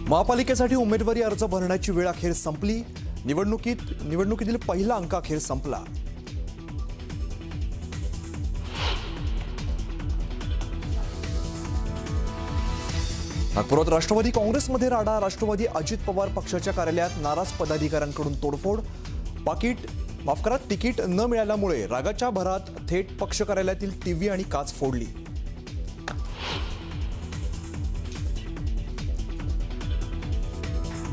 महापालिकेसाठी उमेदवारी अर्ज भरण्याची वेळ अखेर संपली। निवडणुकीतील पहिला अंक अखेर संपला। नागपुरात राष्ट्रवादी काँग्रेसमध्ये राडा। राष्ट्रवादी अजित पवार पक्षाच्या कार्यालयात नाराज पदाधिकाऱ्यांकडून तोडफोड। तिकीट न मिळाल्यामुळे रागाच्या भरात थेट पक्ष कार्यालयातील टीव्ही आणि काच फोडली।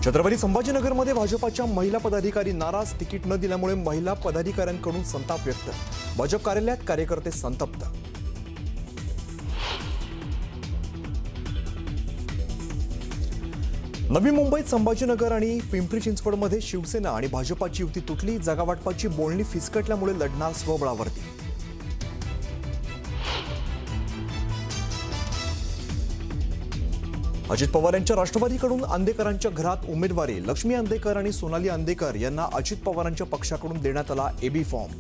छत्रपती संभाजीनगरमध्ये भाजपाच्या महिला पदाधिकारी नाराज। तिकीट न दिल्यामुळे महिला पदाधिकाऱ्यांकडून संताप व्यक्त। भाजप कार्यालयात कार्यकर्ते संतप्त। नवी मुंबईत संभाजीनगर आणि पिंपरी चिंचवडमध्ये शिवसेना आणि भाजपाची युती तुटली। जागावाटपाची बोलणी फिसकटल्यामुळे लढणार स्वबळावरती। अजित पवार यांच्या राष्ट्रवादीकडून अंदेकरांच्या घरात उमेदवारी। लक्ष्मी अंदेकर आणि सोनाली अंदेकर यांना अजित पवारांच्या पक्षाकडून देण्यात आला एबी फॉर्म।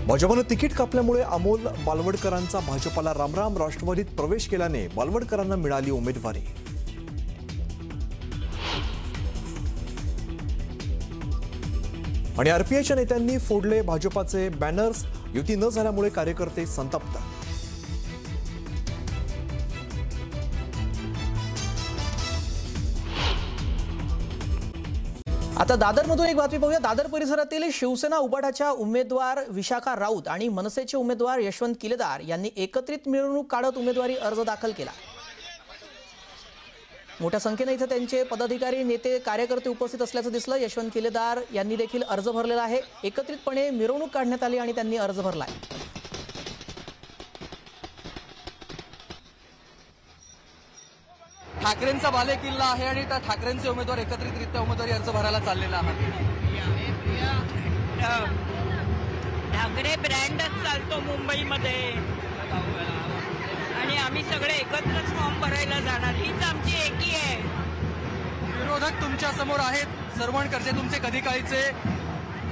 भाजपनं तिकीट कापल्यामुळे अमोल बालवडकरांचा भाजपाला रामराम। राष्ट्रवादीत प्रवेश केल्याने बालवडकरांना मिळाली उमेदवारी। आणि आरपीआयच्या नेत्यांनी फोडले भाजपाचे बॅनर्स। युती न झाल्यामुळे कार्यकर्ते संतप्त। आता दादरमधून एक बातमी पाहूया। दादर परिसरातील शिवसेना उबाटाच्या उमेदवार विशाखा राऊत आणि मनसेचे उमेदवार यशवंत किलेदार यांनी एकत्रित मिरवणूक काढत उमेदवारी अर्ज दाखल केला। मोठ्या संख्येने इथे त्यांचे पदाधिकारी, नेते, कार्यकर्ते उपस्थित असल्याचं दिसलं। यशवंत किलेदार यांनी देखील अर्ज भरलेला आहे। एकत्रितपणे मिरवणूक काढण्यात आली आणि त्यांनी अर्ज भरला आहे। ठाकरेंचा बालेकिल्ला आहे आणि त्या ठाकरेंचे उमेदवार एकत्रितरित्या उमेदवारी अर्ज भरायला चाललेला आहे। ठाकरे ब्रँडच चालतो मुंबईमध्ये आणि आम्ही सगळे एकत्रच फॉर्म भरायला जाणार, हीच आमची एकी आहे। विरोधक तुमच्या समोर आहेत। सरवणकरचे तुमचे कधीकाळीचे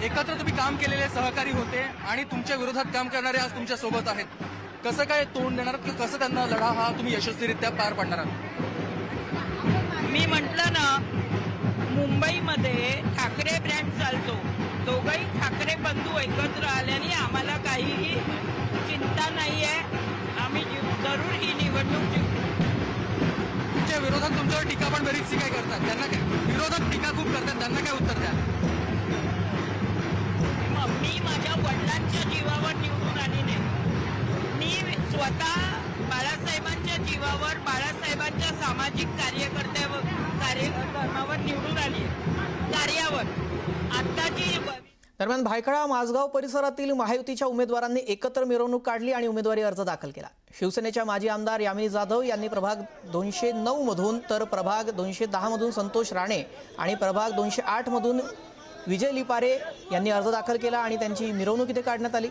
एकत्र तुम्ही काम केलेले सहकारी होते आणि तुमच्या विरोधात काम करणारे आज तुमच्या सोबत आहेत। कसं काय तोंड देणार, की कसं त्यांना लढा हा तुम्ही यशस्वीरित्या पार पाडणार आहात? मी म्हटलं ना, मुंबईमध्ये ठाकरे ब्रँड चालतो। दोघंही ठाकरे बंधू एकत्र आल्याने आम्हाला काहीही चिंता नाहीये। आम्ही जरूर ही निवडणूक जिंकू। तुमच्या विरोधात तुमच्यावर टीका पण बरीचशी काय करतात, त्यांना काय विरोधक टीका खूप करतात, त्यांना काय उत्तर द्या? मी माझ्या वडिलांच्या जीवावर निवडून आली नाही। मी स्वतः बाळासाहेबांच्या जीवावर, बाळासाहेबांच्या सामाजिक कार्यक्रमावर निवडून आली, कार्यावर। आत्ताची दरम्यान भायखळा माझगाव परिसरातील महायुतीच्या उमेदवारांनी एकत्र मिरवणूक काढली आणि उमेदवारी अर्ज दाखल केला। शिवसेनेच्या माजी आमदार यामिनी जाधव यांनी प्रभाग 209 मधून, तर प्रभाग 210 मधून संतोष राणे आणि प्रभाग 208 मधून विजय लिपारे यांनी अर्ज दाखल केला आणि त्यांची मिरवणूक इथे काढण्यात आली।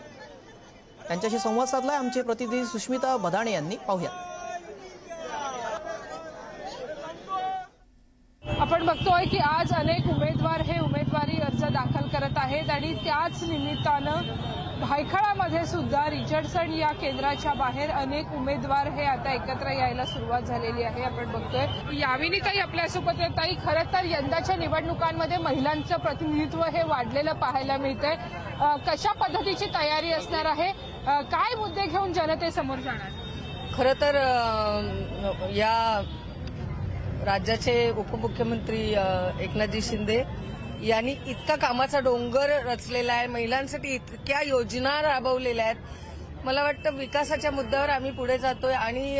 त्यांच्याशी संवाद साधलाय आमचे प्रतिनिधी सुष्मिता बदाणे यांनी। पाहूया। आपण बघतोय की आज अनेक उमेदवार हे उमेदवारी अर्ज दाखल करत आहेत आणि त्याच निमित्तानं भायखळामध्ये सुद्धा रिचर्डसन या केंद्राच्या बाहेर अनेक उमेदवार हे आता एकत्र यायला सुरुवात झालेली आहे। आपण बघतोय यामिनी ताई आपल्यासोबत आहेत। ताई, खरं तर यंदाच्या निवडणुकांमध्ये महिलांचं प्रतिनिधित्व हे वाढलेलं पाहायला मिळतंय। कशा पद्धतीची तयारी असणार आहे, काय मुद्दे घेऊन जनतेसमोर जाणार? खरं तर या राज्याचे उपमुख्यमंत्री एकनाथजी शिंदे यांनी इतका कामाचा डोंगर रचलेला आहे, महिलांसाठी इतक्या योजना राबवलेल्या आहेत। मला वाटतं विकासाच्या मुद्द्यावर आम्ही पुढे जातोय आणि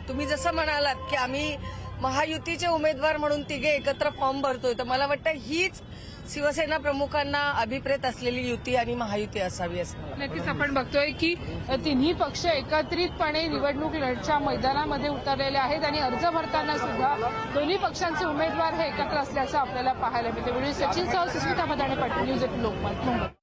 तुम्ही जसं म्हणालात की आम्ही महायुतीचे उमेदवार म्हणून तिघे एकत्र फॉर्म भरतोय, तर मला वाटतं हीच शिवसेना प्रमुखांना अभिप्रेत असलेली युती आणि महायुती असावी असं नक्कीच। आपण बघतोय की तिन्ही पक्ष एकत्रितपणे निवडणूक लढच्या मैदानामध्ये उतरलेले आहेत आणि अर्ज भरताना सुद्धा दोन्ही पक्षांचे उमेदवार हे एकत्र असल्याचं आपल्याला पाहायला मिळते। व्हिडिओ सचिन सह सुस्मिता बदाणे, पाटील, न्यूज 8 लोकमत, मुंबई।